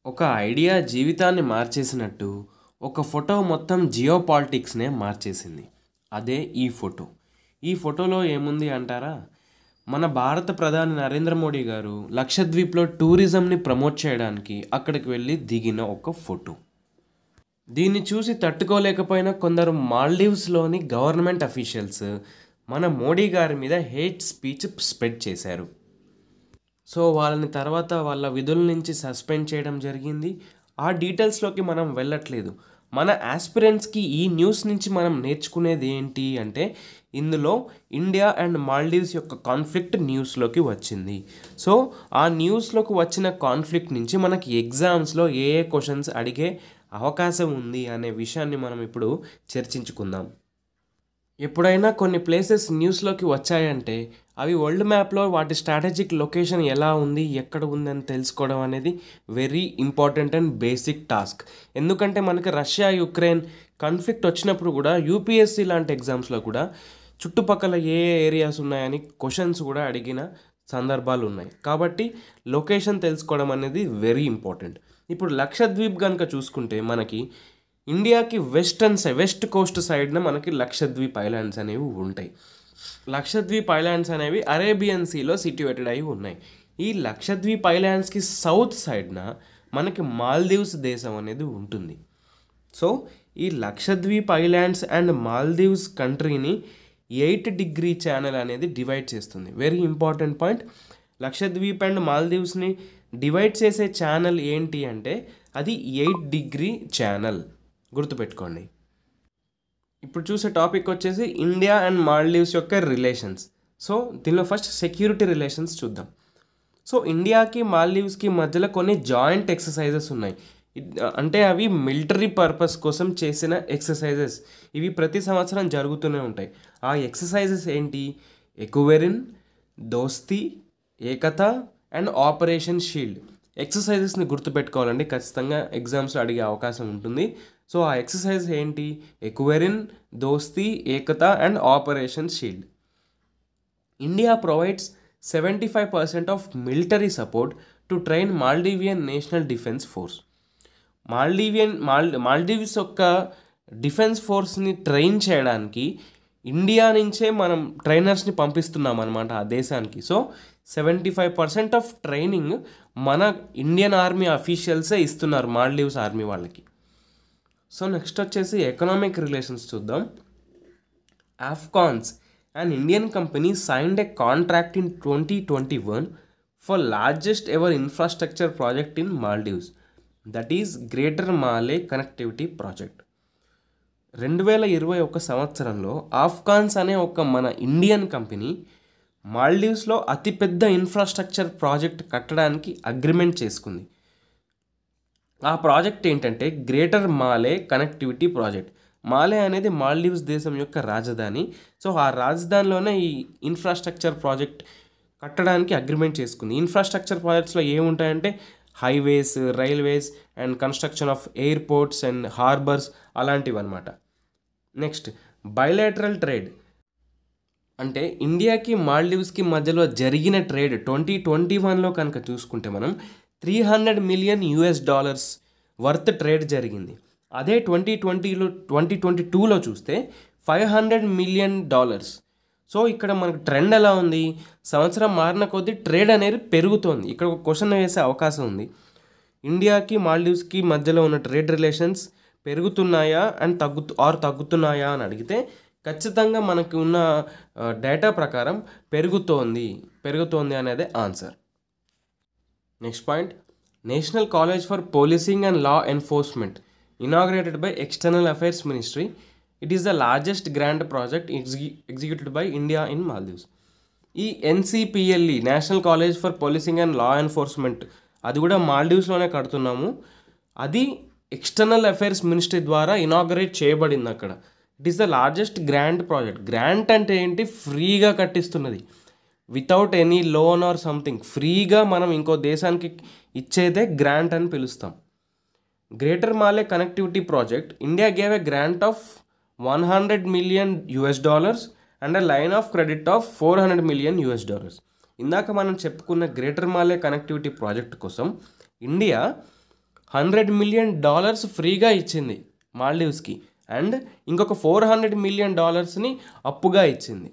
ఒక ఐడియా జీవితాన్ని మార్చేసినట్టు ఒక ఫోటో మొత్తం జియో పాలిటిక్స్నే మార్చేసింది. అదే ఈ ఫోటో. ఈ ఫోటోలో ఏముంది అంటారా? మన భారత ప్రధాని నరేంద్ర మోడీ గారు లక్షద్వీప్లో టూరిజంని ప్రమోట్ చేయడానికి అక్కడికి వెళ్ళి దిగిన ఒక ఫోటో. దీన్ని చూసి తట్టుకోలేకపోయిన కొందరు మాల్దీవ్స్లోని గవర్నమెంట్ అఫీషియల్స్ మన మోడీ గారి మీద హేట్ స్పీచ్ స్ప్రెడ్ చేశారు. సో వాళ్ళని తర్వాత వాళ్ళ విధుల నుంచి సస్పెండ్ చేయడం జరిగింది. ఆ డీటెయిల్స్లోకి మనం వెళ్ళట్లేదు. మన ఆస్పిరెంట్స్కి ఈ న్యూస్ నుంచి మనం నేర్చుకునేది ఏంటి అంటే, ఇందులో ఇండియా అండ్ మాల్దీవ్స్ యొక్క కాన్ఫ్లిక్ట్ న్యూస్లోకి వచ్చింది. సో ఆ న్యూస్లోకి వచ్చిన కాన్ఫ్లిక్ట్ నుంచి మనకి ఎగ్జామ్స్లో ఏ ఏ క్వశ్చన్స్ అడిగే అవకాశం ఉంది అనే విషయాన్ని మనం ఇప్పుడు చర్చించుకుందాం. ఎప్పుడైనా కొన్ని ప్లేసెస్ న్యూస్లోకి వచ్చాయంటే అవి వరల్డ్ మ్యాప్లో వాటి స్ట్రాటజిక్ లొకేషన్ ఎలా ఉంది, ఎక్కడ ఉందని తెలుసుకోవడం అనేది very important and basic task. ఎందుకంటే మనకి రష్యా యుక్రెయిన్ కాన్ఫ్లిక్ట్ వచ్చినప్పుడు కూడా యూపీఎస్సీ లాంటి ఎగ్జామ్స్లో కూడా చుట్టుపక్కల ఏ ఏ ఏరియాస్ ఉన్నాయని క్వశ్చన్స్ కూడా అడిగిన సందర్భాలు ఉన్నాయి. కాబట్టి లొకేషన్ తెలుసుకోవడం అనేది వెరీ ఇంపార్టెంట్. ఇప్పుడు లక్షద్వీప్ కనుక చూసుకుంటే మనకి ఇండియాకి వెస్ట్ కోస్ట్ సైడ్న మనకి లక్షద్వీప్ ఐలాండ్స్ అనేవి ఉంటాయి. లక్షద్వీప్ ఐలాండ్స్ అనేవి అరేబియన్ సీలో సిట్యుయేటెడ్ అయి ఉన్నాయి. ఈ లక్షద్వీప్ ఐలాండ్స్కి సౌత్ సైడ్న మనకి మాల్దీవ్స్ దేశం అనేది ఉంటుంది. సో ఈ లక్షద్వీప్ ఐలాండ్స్ అండ్ మాల్దీవ్స్ కంట్రీని 8 డిగ్రీ ఛానల్ అనేది డివైడ్ చేస్తుంది. Very important point. Lakshadweep and మాల్దీవ్స్ని డివైడ్ చేసే ఛానల్ ఏంటి అంటే అది 8 డిగ్రీ ఛానల్, గుర్తుపెట్టుకోండి. ఇప్పుడు చూసే టాపిక్ వచ్చేసి ఇండియా అండ్ మాల్దీవ్స్ యొక్క రిలేషన్స్. సో దీనిలో ఫస్ట్ సెక్యూరిటీ రిలేషన్స్ చూద్దాం. సో ఇండియాకి మాల్దీవ్స్కి మధ్యలో కొన్ని జాయింట్ ఎక్సర్సైజెస్ ఉన్నాయి. అంటే అవి మిలిటరీ పర్పస్ కోసం చేసిన ఎక్సర్సైజెస్. ఇవి ప్రతి సంవత్సరం జరుగుతూనే ఉంటాయి. ఆ ఎక్సర్సైజెస్ ఏంటి? Ekuverin, Dosti, Ekatha and operation shield. ఎక్సర్సైజెస్ని గుర్తుపెట్టుకోవాలండి, ఖచ్చితంగా ఎగ్జామ్స్లో అడిగే అవకాశం ఉంటుంది. సో ఆ ఎక్సర్సైజ్ ఏంటి? Ekuverin, Dosti, Ekatha and operation shield. India provides 75% of military support to train Maldivian national defence force. Maldives యొక్క డిఫెన్స్ ఫోర్స్ని ట్రైన్ చేయడానికి ఇండియా నుంచే మనం ట్రైనర్స్ని పంపిస్తున్నాం అనమాట ఆ దేశానికి. సో 75% ఆఫ్ ట్రైనింగ్ మన ఇండియన్ ఆర్మీ అఫీషియల్సే ఇస్తున్నారు మాల్దీవ్స్ ఆర్మీ వాళ్ళకి. సో నెక్స్ట్ వచ్చేసి ఎకనామిక్ రిలేషన్స్ చూద్దాం. Afcons and Indian company signed a contract in 2021 for largest ever infrastructure project in Maldives, that is greater Male connectivity project. 2021 సంవత్సరంలో ఆఫ్కాన్స్ అనే ఒక మన ఇండియన్ కంపెనీ మాల్దీవ్స్లో అతిపెద్ద ఇన్ఫ్రాస్ట్రక్చర్ ప్రాజెక్ట్ కట్టడానికి అగ్రిమెంట్ చేసుకుంది. ఆ ప్రాజెక్ట్ ఏంటంటే greater Male connectivity project. Male అనేది మాల్దీవ్స్ దేశం యొక్క రాజధాని. సో ఆ రాజధానిలోనే ఈ ఇన్ఫ్రాస్ట్రక్చర్ ప్రాజెక్ట్ కట్టడానికి అగ్రిమెంట్ చేసుకుంది. ఇన్ఫ్రాస్ట్రక్చర్ ప్రాజెక్ట్స్లో ఏముంటాయంటే highways, railways and construction of airports and harbours అలాంటివి అనమాట. నెక్స్ట్ బైలాటరల్ ట్రేడ్ అంటే ఇండియాకి మాల్దీవ్స్కి మధ్యలో జరిగిన ట్రేడ్ 2021లో కనుక చూసుకుంటే మనం $300 మిలియన్ వర్త్ ట్రేడ్ జరిగింది. అదే 2022లో చూస్తే $500 మిలియన్. సో ఇక్కడ మనకు ట్రెండ్ ఎలా ఉంది? సంవత్సరం మారిన కొద్దీ ట్రేడ్ అనేది పెరుగుతోంది. ఇక్కడ ఒక క్వశ్చన్ వేసే అవకాశం ఉంది. ఇండియాకి మాల్దీవ్స్కి మధ్యలో ఉన్న ట్రేడ్ రిలేషన్స్ పెరుగుతున్నాయా అండ్ తగ్గుతున్నాయా అని అడిగితే ఖచ్చితంగా మనకి ఉన్న డేటా ప్రకారం పెరుగుతోంది అనేదే answer. Next point, national college for policing and law enforcement inaugurated by external affairs ministry. It is the largest grant project executed by India in Maldives. ఈ NCPLE national college for policing and law enforcement అది కూడా మాల్దీవ్స్లోనే కడుతున్నాము. అది external affairs ministry ద్వారా inaugurate చేయబడింది అక్కడ. It is the largest grant project. Grant అంటే ఏంటి? ఫ్రీగా కట్టిస్తున్నది, without any loan or something. ఫ్రీగా మనం ఇంకో దేశానికి ఇచ్చేదే గ్రాంట్ అని పిలుస్తాం. Greater Male connectivity project India gave a grant of $100 million and a line of credit of $400 million. ఇందాక మనం చెప్పుకున్న గ్రేటర్ మాలే కనెక్టివిటీ ప్రాజెక్ట్ కోసం ఇండియా $100 మిలియన్ ఫ్రీగా ఇచ్చింది మాల్దీవ్స్కి, అండ్ ఇంకొక $400 మిలియన్ అప్పుగా ఇచ్చింది.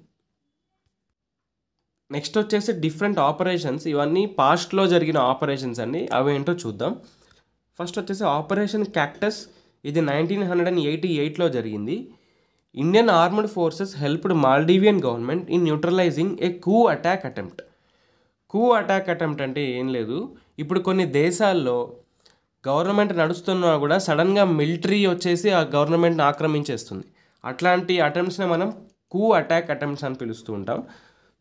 నెక్స్ట్ వచ్చేసి డిఫరెంట్ ఆపరేషన్స్, ఇవన్నీ పాస్ట్లో జరిగిన ఆపరేషన్స్ అండి, అవేంటో చూద్దాం. ఫస్ట్ వచ్చేసి ఆపరేషన్ క్యాక్టస్, ఇది 1988లో జరిగింది. Indian armed forces helped Maldivian government in neutralising a coup attack attempt. Coup attack attempt అంటే ఏం లేదు, ఇప్పుడు కొన్ని దేశాల్లో గవర్నమెంట్ నడుస్తున్నా కూడా సడన్గా మిలిటరీ వచ్చేసి ఆ గవర్నమెంట్ని ఆక్రమించేస్తుంది. అట్లాంటి అటెంప్ట్స్ని మనం కూ అటాక్ అటెంప్ట్స్ అని పిలుస్తూ ఉంటాం.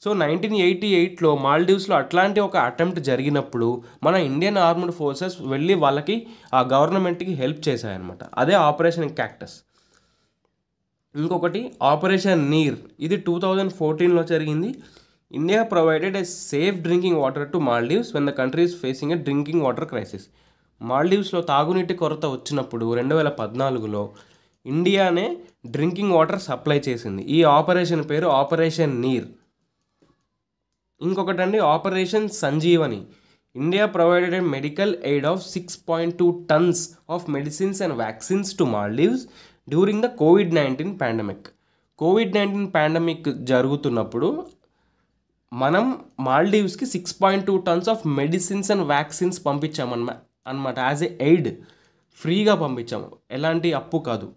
సో 1988లో మాల్దీవ్స్లో అట్లాంటి ఒక అటెంప్ట్ జరిగినప్పుడు మన ఇండియన్ ఆర్మ్డ్ ఫోర్సెస్ వెళ్ళి వాళ్ళకి ఆ గవర్నమెంట్కి హెల్ప్ చేశాయన్నమాట. అదే ఆపరేషన్ క్యాక్టస్. ఇంకొకటి ఆపరేషన్ నీర్, ఇది 2014లో జరిగింది. India provided a safe drinking water to Maldives when the country is facing a drinking water crisis. మాల్దీవ్స్లో తాగునీటి కొరత వచ్చినప్పుడు 2014లో ఇండియానే డ్రింకింగ్ వాటర్ సప్లై చేసింది. ఈ ఆపరేషన్ పేరు ఆపరేషన్ నీర్. ఇంకొకటండి operation Sanjeevani. India provided a medical aid of 6.2 tons of medicines and vaccines to Maldives during the కోవిడ్-19 పాండమిక్. కోవిడ్-19 పాండమిక్ జరుగుతున్నప్పుడు మనం మాల్దీవ్స్కి 6.2 tons of medicines and vaccines పంపించామన్నమాట. యాజ్ ఏ ఎయిడ్ ఫ్రీగా పంపించాము, ఎలాంటి అప్పు కాదు.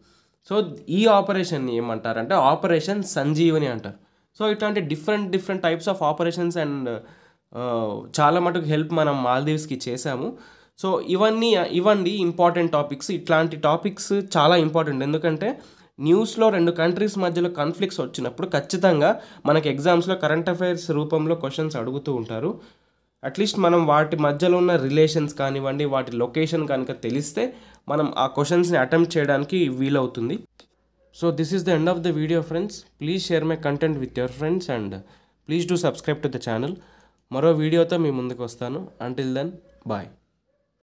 సో ఈ ఆపరేషన్ని ఏమంటారంటే ఆపరేషన్ సంజీవని అంటారు. సో ఇట్లాంటి different types of operations and చాలా మటుకు హెల్ప్ మనం మాల్దీవ్స్కి చేశాము. సో ఇవన్నీ ఇంపార్టెంట్ టాపిక్స్. ఇట్లాంటి టాపిక్స్ చాలా ఇంపార్టెంట్, ఎందుకంటే న్యూస్లో 2 కంట్రీస్ మధ్యలో కాన్ఫ్లిక్ట్స్ వచ్చినప్పుడు ఖచ్చితంగా మనకి ఎగ్జామ్స్లో కరెంట్ అఫైర్స్ రూపంలో క్వశ్చన్స్ అడుగుతూ ఉంటారు. అట్లీస్ట్ మనం వాటి మధ్యలో ఉన్న రిలేషన్స్ కానివ్వండి, వాటి లొకేషన్ కనుక తెలిస్తే మనం ఆ క్వశ్చన్స్ని అటెంప్ట్ చేయడానికి వీలవుతుంది. So this is the end of the video friends. Please share my content with your friends and please do subscribe to the channel. మరో వీడియోతో మీ ముందుకు వస్తాను. Until then bye.